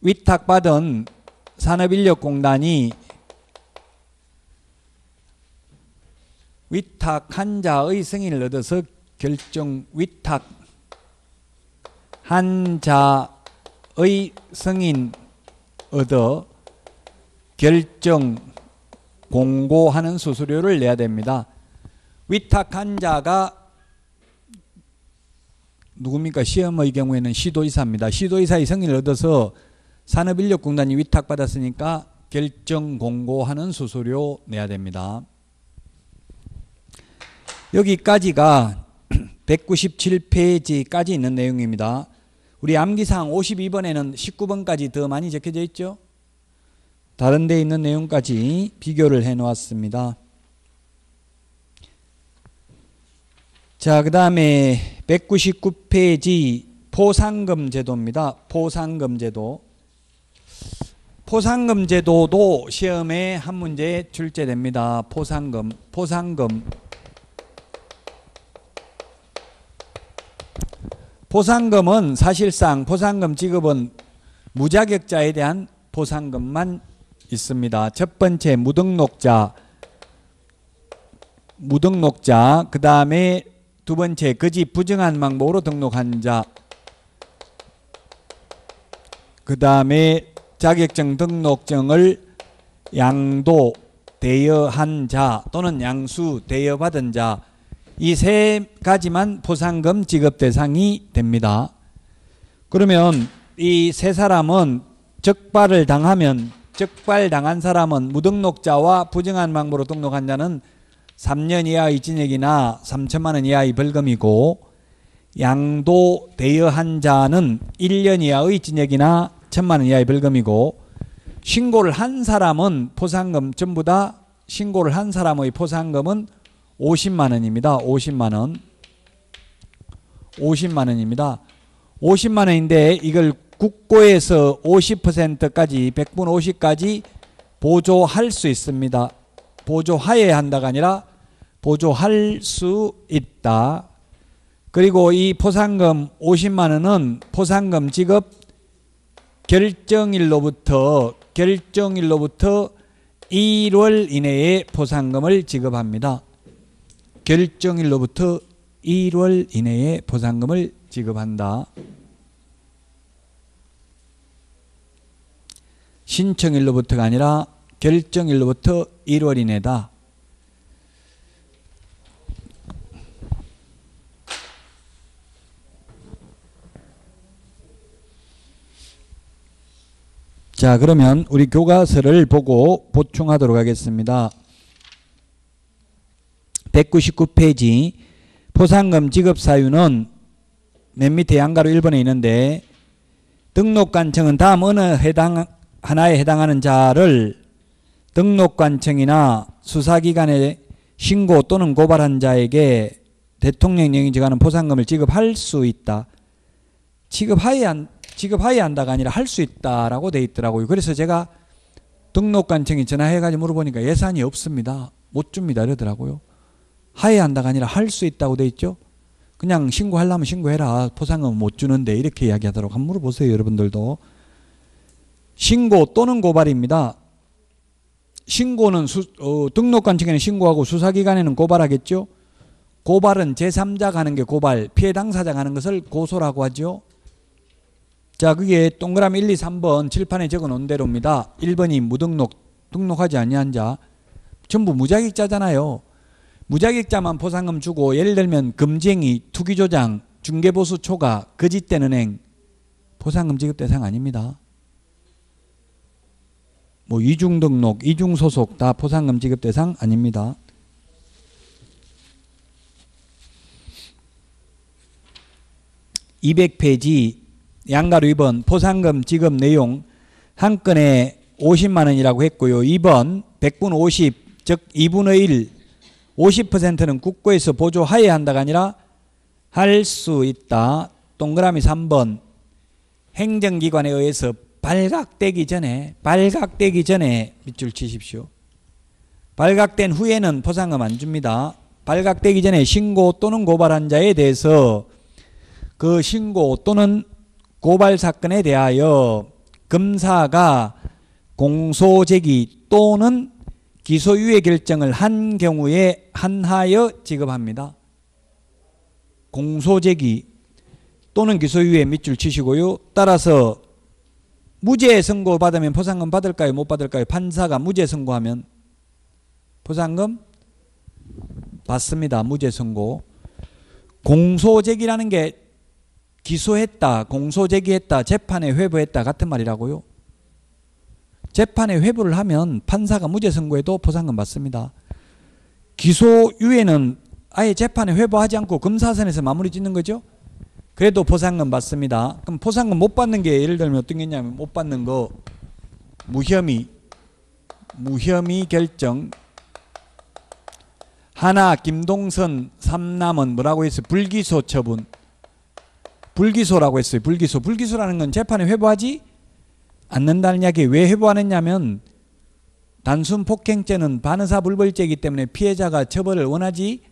A: 위탁받은 산업인력공단이 위탁한 자의 승인을 얻어서 결정 공고하는 수수료를 내야 됩니다. 위탁한 자가 누굽니까? 시험의 경우에는 시도의사입니다. 시도의사의 승인을 얻어서 산업인력공단이 위탁받았으니까 결정 공고하는 수수료 내야 됩니다. 여기까지가 197페이지까지 있는 내용입니다. 우리 암기사항 52번에는 19번까지 더 많이 적혀져 있죠? 다른 데 있는 내용까지 비교를 해 놓았습니다. 자, 그 다음에 199페이지 포상금 제도입니다. 포상금 제도도 시험에 한 문제 출제됩니다. 포상금은 사실상 포상금 지급은 무자격자에 대한 포상금만 있습니다. 첫 번째 무등록자, 그 다음에 두 번째 거짓 부정한 방법으로 등록한 자, 그 다음에 자격증 등록증을 양도 대여한 자 또는 양수 대여받은 자, 이 세 가지만 포상금 지급 대상이 됩니다. 그러면 이 세 사람은 적발당한 사람은 무등록자와 부정한 방법으로 등록한 자는 3년 이하의 징역이나 3천만 원 이하의 벌금이고, 양도 대여한 자는 1년 이하의 징역이나 1,000만 원 이하의 벌금이고, 신고를 한 사람은 포상금 전부 다 신고를 한 사람의 포상금은 50만 원입니다. 50만 원. 50만 원입니다. 50만 원인데 이걸 국고에서 50%까지 100분 50까지 보조할 수 있습니다. 보조하여야 한다가 아니라 보조할 수 있다. 그리고 이 포상금 50만 원은 포상금 지급 결정일로부터 1월 이내에 포상금을 지급합니다. 결정일로부터 1월 이내에 포상금을 지급한다. 신청일로부터가 아니라 결정일로부터 1월 이내다. 자, 그러면 우리 교과서를 보고 보충하도록 하겠습니다. 199페이지 포상금 지급 사유는 맨 밑에 양가로 1번에 있는데 등록관청은 다음 어느 하나에 해당하는 자를 등록관청이나 수사기관에 신고 또는 고발한 자에게 대통령령이 정하는 포상금을 지급할 수 있다. 지급하여야 한다가 아니라 할 수 있다라고 돼 있더라고요. 그래서 제가 등록관청에 전화해가지고 물어보니까 예산이 없습니다. 못 줍니다. 이러더라고요. 하여야 한다가 아니라 할 수 있다고 돼 있죠. 그냥 신고하려면 신고해라. 포상금은 못 주는데 이렇게 이야기하도록 한번 물어보세요. 여러분들도. 신고 또는 고발입니다. 신고는 등록관청에는 신고하고 수사기관에는 고발하겠죠. 고발은 제3자가 하는 게 고발, 피해 당사자가 하는 것을 고소라고 하죠. 자, 그게 동그라미 1, 2, 3번 칠판에 적어 놓은 대로입니다. 1번이 무등록, 등록하지 아니한 자. 전부 무자격자잖아요. 무자격자만 포상금 주고 예를 들면 금지행위, 투기조장, 중개보수 초과, 거짓된 은행 포상금 지급 대상 아닙니다. 뭐 이중등록, 이중소속 다 포상금 지급 대상 아닙니다. (200페이지) 양가로 2번 포상금 지급 내용 한 건에 50만 원이라고 했고요. 2번 100분 50, 즉 2분의 1, 50%는 국고에서 보조하여야 한다가 아니라 할 수 있다. 동그라미 3번 행정기관에 의해서 발각되기 전에 밑줄 치십시오. 발각된 후에는 포상금 안 줍니다. 발각되기 전에 신고 또는 고발한 자에 대해서 그 신고 또는 고발 사건에 대하여 검사가 공소제기 또는 기소유예 결정을 한 경우에 한하여 지급합니다. 공소제기 또는 기소유예 밑줄 치시고요. 따라서 무죄 선고 받으면 포상금 받을까요? 못 받을까요? 판사가 무죄 선고하면 포상금 받습니다. 무죄 선고. 공소제기라는 게 기소했다, 공소제기했다, 재판에 회부했다 같은 말이라고요. 재판에 회부를 하면 판사가 무죄 선고해도 포상금 받습니다. 기소유예는 아예 재판에 회부하지 않고 검사선에서 마무리 짓는 거죠. 그래도 포상금 받습니다. 그럼 포상금 못 받는 게 예를 들면 어떤 게 있냐면 못 받는 거 무혐의 결정 하나 김동선 삼남은 뭐라고 했어요? 불기소 처분. 불기소라고 했어요. 불기소라는 건 재판에 회부하지 않는다는 이야기. 왜 회부 안 했냐면 단순 폭행죄는 반의사 불벌죄이기 때문에 피해자가 처벌을 원하지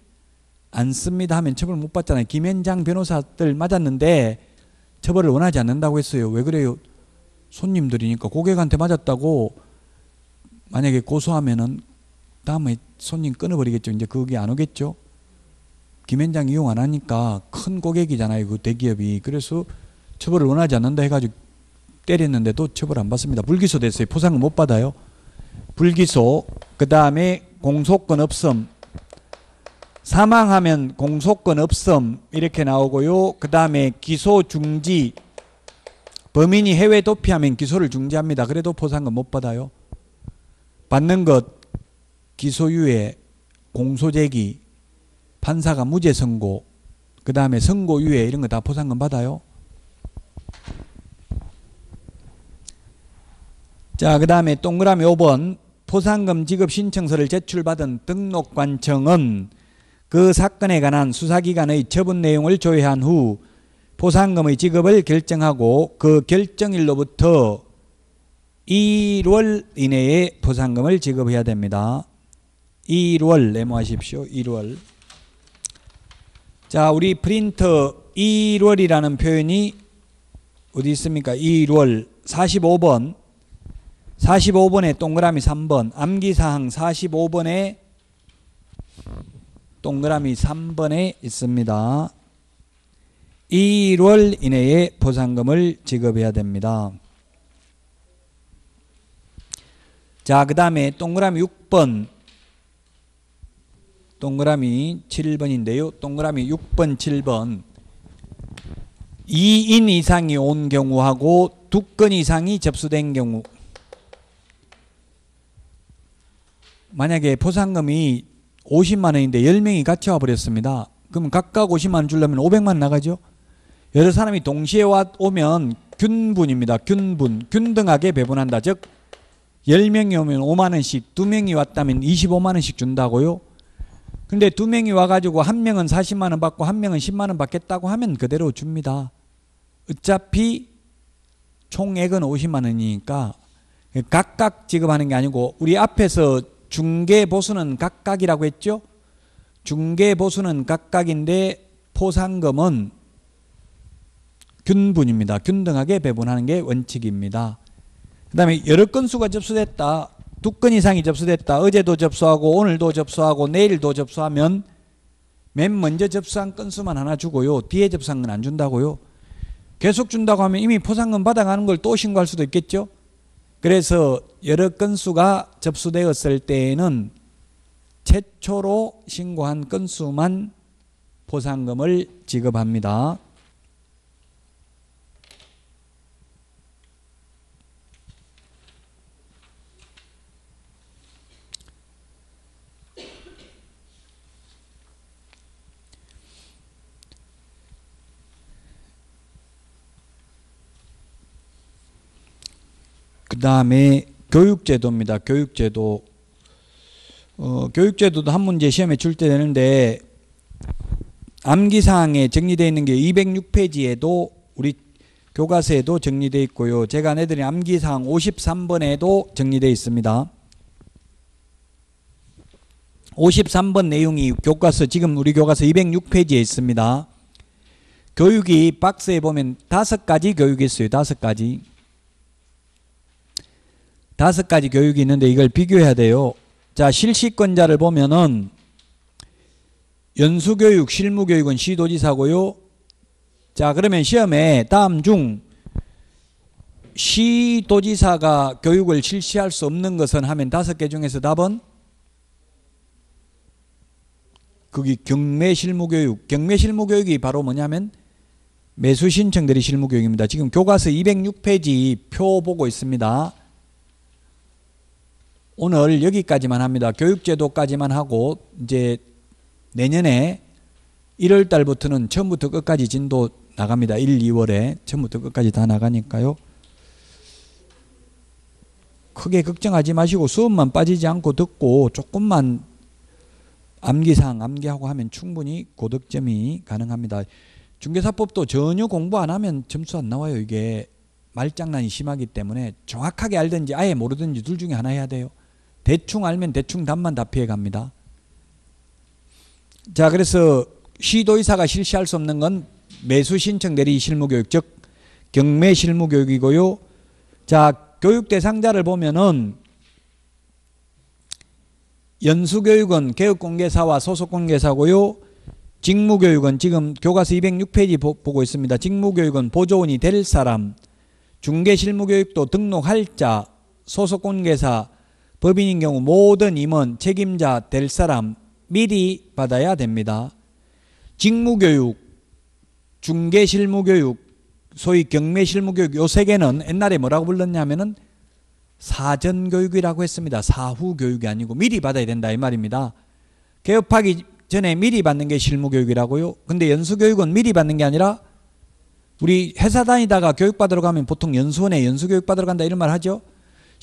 A: 않습니다 하면 처벌 못 받잖아요. 김현장 변호사들 맞았는데 처벌을 원하지 않는다고 했어요. 왜 그래요? 손님들이니까 고객한테 맞았다고 만약에 고소하면은 다음에 손님 끊어버리겠죠. 이제 그게 안 오겠죠. 김현장 이용 안 하니까 큰 고객이잖아요. 그 대기업이. 그래서 처벌을 원하지 않는다 해가지고 때렸는데도 처벌 안 받습니다. 불기소 됐어요. 포상금 못 받아요. 불기소. 그 다음에 공소권 없음. 사망하면 공소권 없음 이렇게 나오고요. 그 다음에 기소 중지. 범인이 해외 도피하면 기소를 중지합니다. 그래도 포상금 못 받아요. 받는 것 기소유예, 공소제기, 판사가 무죄 선고, 그 다음에 선고유예 이런 거 다 포상금 받아요. 자, 그 다음에 동그라미 5번 포상금 지급 신청서를 제출받은 등록관청은 그 사건에 관한 수사기관의 처분 내용을 조회한 후 포상금의 지급을 결정하고 그 결정일로부터 1월 이내에 포상금을 지급해야 됩니다. 1월 메모하십시오. 1월. 자, 우리 프린터 1월이라는 표현이 어디 있습니까? 1월 45번. 45번에 동그라미 3번. 암기사항 45번에 동그라미 3번에 있습니다. 1월 이내에 포상금을 지급해야 됩니다. 자, 그 다음에 동그라미 6번. 동그라미 7번인데요. 동그라미 6번, 7번. 2인 이상이 온 경우하고 2건 이상이 접수된 경우. 만약에 포상금이 50만 원인데 10명이 같이 와버렸습니다. 그럼 각각 50만 원 주려면 500만 원 나가죠. 여러 사람이 동시에 오면 균분입니다. 균분. 균등하게 배분한다. 즉 10명이 오면 5만 원씩, 2명이 왔다면 25만 원씩 준다고요. 근데 2명이 와가지고 한 명은 40만 원 받고 한 명은 10만 원 받겠다고 하면 그대로 줍니다. 어차피 총액은 50만 원이니까 각각 지급하는 게 아니고, 우리 앞에서 중개보수는 각각이라고 했죠. 중개보수는 각각인데 포상금은 균분입니다. 균등하게 배분하는 게 원칙입니다. 그 다음에 여러 건수가 접수됐다. 2건 이상이 접수됐다. 어제도 접수하고 오늘도 접수하고 내일도 접수하면 맨 먼저 접수한 건수만 하나 주고요. 뒤에 접수한 건 안 준다고요. 계속 준다고 하면 이미 포상금 받아가는 걸 또 신고할 수도 있겠죠. 그래서 여러 건수가 접수되었을 때에는 최초로 신고한 건수만 포상금을 지급합니다. 그 다음에 교육제도입니다. 교육제도. 교육제도도 한 문제 시험에 출제 되는데 암기사항에 정리되어 있는 게 206페이지에도 우리 교과서에도 정리되어 있고요. 제가 내드린 암기사항 53번에도 정리되어 있습니다. 53번 내용이 교과서, 지금 우리 교과서 206페이지에 있습니다. 교육이 박스에 보면 5가지 교육이 있어요. 5가지. 5가지 교육이 있는데 이걸 비교해야 돼요. 자, 실시권자를 보면은 연수교육, 실무교육은 시도지사고요. 자, 그러면 시험에 다음 중 시도지사가 교육을 실시할 수 없는 것은 하면 5개 중에서 답은 거기 경매실무교육. 경매실무교육이 바로 뭐냐면 매수신청들이 실무교육입니다. 지금 교과서 206페이지 표 보고 있습니다. 오늘 여기까지만 합니다. 교육제도까지만 하고 이제 내년에 1월 달부터는 처음부터 끝까지 진도 나갑니다. 1, 2월에 처음부터 끝까지 다 나가니까요. 크게 걱정하지 마시고 수업만 빠지지 않고 듣고 조금만 암기사항 암기하고 하면 충분히 고득점이 가능합니다. 중개사법도 전혀 공부 안 하면 점수 안 나와요. 이게 말장난이 심하기 때문에 정확하게 알든지 아예 모르든지 둘 중에 하나 해야 돼요. 대충 알면 대충 답만 다 피해갑니다. 자, 그래서 시도의사가 실시할 수 없는 건 매수신청 대리 실무교육, 즉 경매 실무교육이고요. 자, 교육 대상자를 보면은 연수교육은 개업공개사와 소속공개사고요. 직무교육은 지금 교과서 206페이지 보고 있습니다. 직무교육은 보조원이 될 사람, 중개실무교육도 등록할 자, 소속공개사, 법인인 경우 모든 임원, 책임자 될 사람 미리 받아야 됩니다. 직무교육, 중개실무교육, 소위 경매실무교육 요 세 개는 옛날에 뭐라고 불렀냐면은 사전교육이라고 했습니다. 사후교육이 아니고 미리 받아야 된다 이 말입니다. 개업하기 전에 미리 받는 게 실무교육이라고요. 근데 연수교육은 미리 받는 게 아니라 우리 회사 다니다가 교육받으러 가면 보통 연수원에 연수교육 받으러 간다 이런 말 하죠.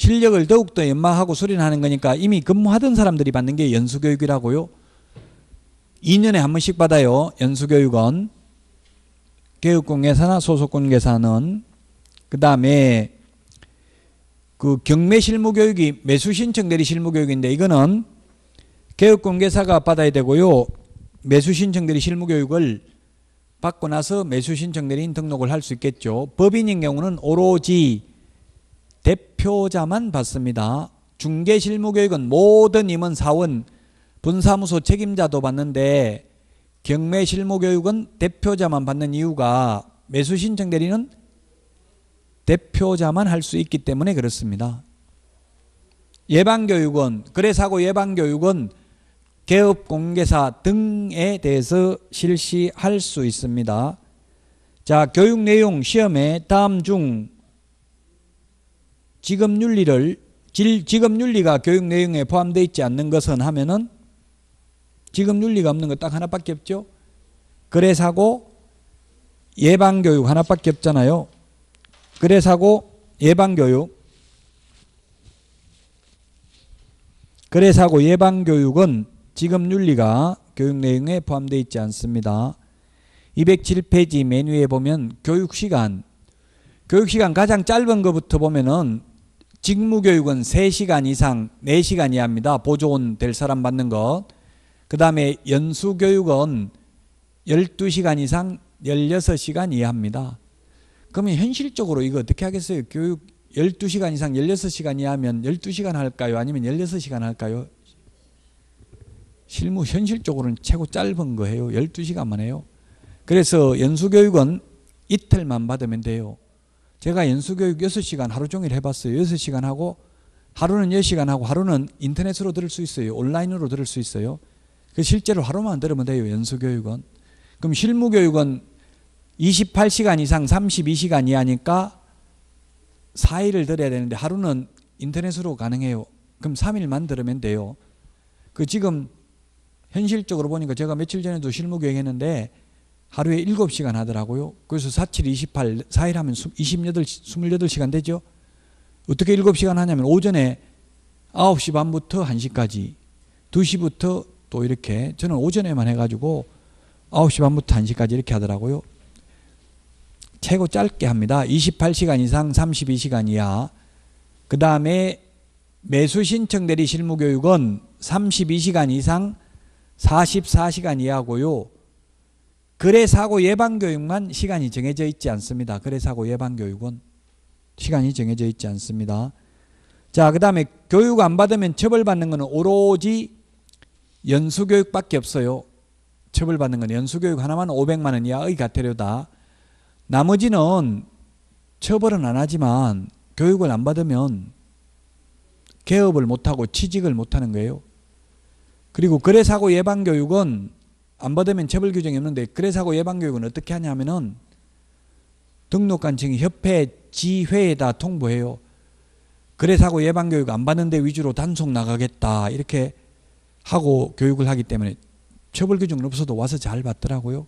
A: 실력을 더욱더 연마하고 수련하는 거니까 이미 근무하던 사람들이 받는 게 연수교육이라고요. 2년에 한 번씩 받아요. 연수교육은. 교육공개사나 소속공개사는. 그 다음에 그 경매실무교육이 매수신청대리 실무교육인데 이거는 교육공개사가 받아야 되고요. 매수신청대리 실무교육을 받고 나서 매수신청대리인 등록을 할 수 있겠죠. 법인인 경우는 오로지 대표자만 받습니다. 중개실무교육은 모든 임원 사원 분사무소 책임자도 받는데 경매실무교육은 대표자만 받는 이유가 매수신청대리는 대표자만 할 수 있기 때문에 그렇습니다. 예방교육은 거래사고 예방교육은 개업공개사 등에 대해서 실시할 수 있습니다. 자, 교육 내용 시험에 다음 중 직업윤리가 교육 내용에 포함되어 있지 않는 것은 하면은 직업윤리가 없는 거 딱 하나밖에 없죠. 거래사고 예방교육 하나밖에 없잖아요. 거래사고 예방교육. 거래사고 예방교육은 직업윤리가 교육 내용에 포함되어 있지 않습니다. 207페이지 메뉴에 보면 교육시간 가장 짧은 것부터 보면은 직무교육은 3시간 이상 4시간 이하입니다. 보조원 될 사람 받는 것. 그 다음에 연수교육은 12시간 이상 16시간 이하입니다. 그러면 현실적으로 이거 어떻게 하겠어요? 교육 12시간 이상 16시간 이하면 12시간 할까요? 아니면 16시간 할까요? 실무 현실적으로는 최고 짧은 거예요. 12시간만 해요. 그래서 연수교육은 이틀만 받으면 돼요. 제가 연수교육 6시간 하루 종일 해봤어요. 6시간 하고 하루는 10시간 하고 하루는 인터넷으로 들을 수 있어요. 온라인으로 들을 수 있어요. 실제로 하루만 들으면 돼요. 연수교육은. 그럼 실무교육은 28시간 이상 32시간 이하니까 4일을 들어야 되는데 하루는 인터넷으로 가능해요. 그럼 3일만 들으면 돼요. 지금 현실적으로 보니까 제가 며칠 전에도 실무교육 했는데 하루에 7시간 하더라고요. 그래서 4, 7, 28, 4일 하면 28시간 되죠. 어떻게 7시간 하냐면 오전에 9시 반부터 1시까지 2시부터 또 이렇게 저는 오전에만 해가지고 9시 반부터 1시까지 이렇게 하더라고요. 최고 짧게 합니다. 28시간 이상 32시간 이하. 그 다음에 매수신청대리 실무교육은 32시간 이상 44시간 이하고요. 거래사고 예방교육만 시간이 정해져 있지 않습니다. 거래사고 예방교육은 시간이 정해져 있지 않습니다. 자, 그 다음에 교육 안 받으면 처벌받는 것은 오로지 연수교육밖에 없어요. 처벌받는 건 연수교육 하나만 500만 원 이하의 과태료다. 나머지는 처벌은 안 하지만 교육을 안 받으면 개업을 못하고 취직을 못하는 거예요. 그리고 거래사고 예방교육은 안 받으면 처벌 규정이 없는데 거래사고 예방교육은 어떻게 하냐면은 등록관청이 협회 지회에다 통보해요. 거래사고 예방교육 안 받는데 위주로 단속 나가겠다 이렇게 하고 교육을 하기 때문에 처벌 규정은 없어도 와서 잘 받더라고요.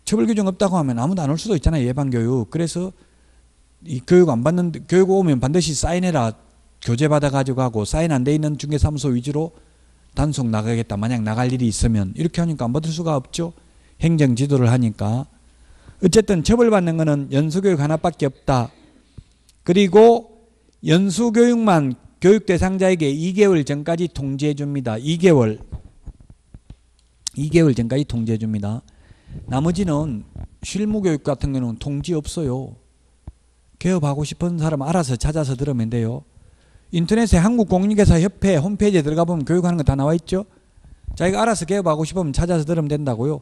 A: 처벌 규정 없다고 하면 아무도 안 올 수도 있잖아요. 예방교육. 그래서 이 교육 안 받는데 교육 오면 반드시 사인해라. 교재 받아가지고 하고 사인 안 돼 있는 중개사무소 위주로 단속 나가겠다. 만약 나갈 일이 있으면 이렇게 하니까 안 받을 수가 없죠. 행정 지도를 하니까. 어쨌든 처벌받는 거는 연수교육 하나밖에 없다. 그리고 연수교육만 교육 대상자에게 2개월 전까지 통지해 줍니다. 2개월 전까지 통지해 줍니다. 나머지는 실무교육 같은 경우는 통지 없어요. 개업하고 싶은 사람 알아서 찾아서 들으면 돼요. 인터넷에 한국공인중개사협회 홈페이지에 들어가 보면 교육하는 거 다 나와 있죠. 자기가 알아서 개업하고 싶으면 찾아서 들으면 된다고요.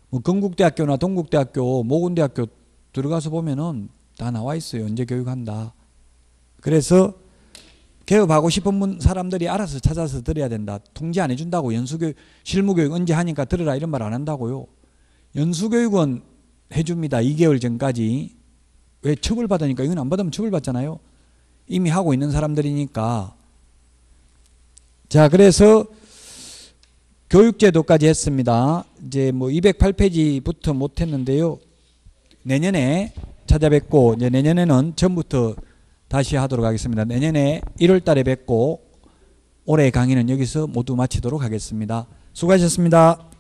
A: 뭐 건국대학교나 동국대학교, 모군대학교 들어가서 보면은 다 나와 있어요. 언제 교육한다. 그래서 개업하고 싶은 사람들이 알아서 찾아서 들어야 된다. 통지 안 해준다고. 연수교육, 실무교육 언제 하니까 들으라 이런 말 안 한다고요. 연수교육은 해줍니다. 2개월 전까지. 왜? 처벌받으니까. 이건 안 받으면 처벌받잖아요. 이미 하고 있는 사람들이니까. 자, 그래서 교육제도까지 했습니다. 이제 뭐 208페이지부터 못했는데요. 내년에 찾아뵙고 이제 내년에는 처음부터 다시 하도록 하겠습니다. 내년에 1월 달에 뵙고 올해 강의는 여기서 모두 마치도록 하겠습니다. 수고하셨습니다.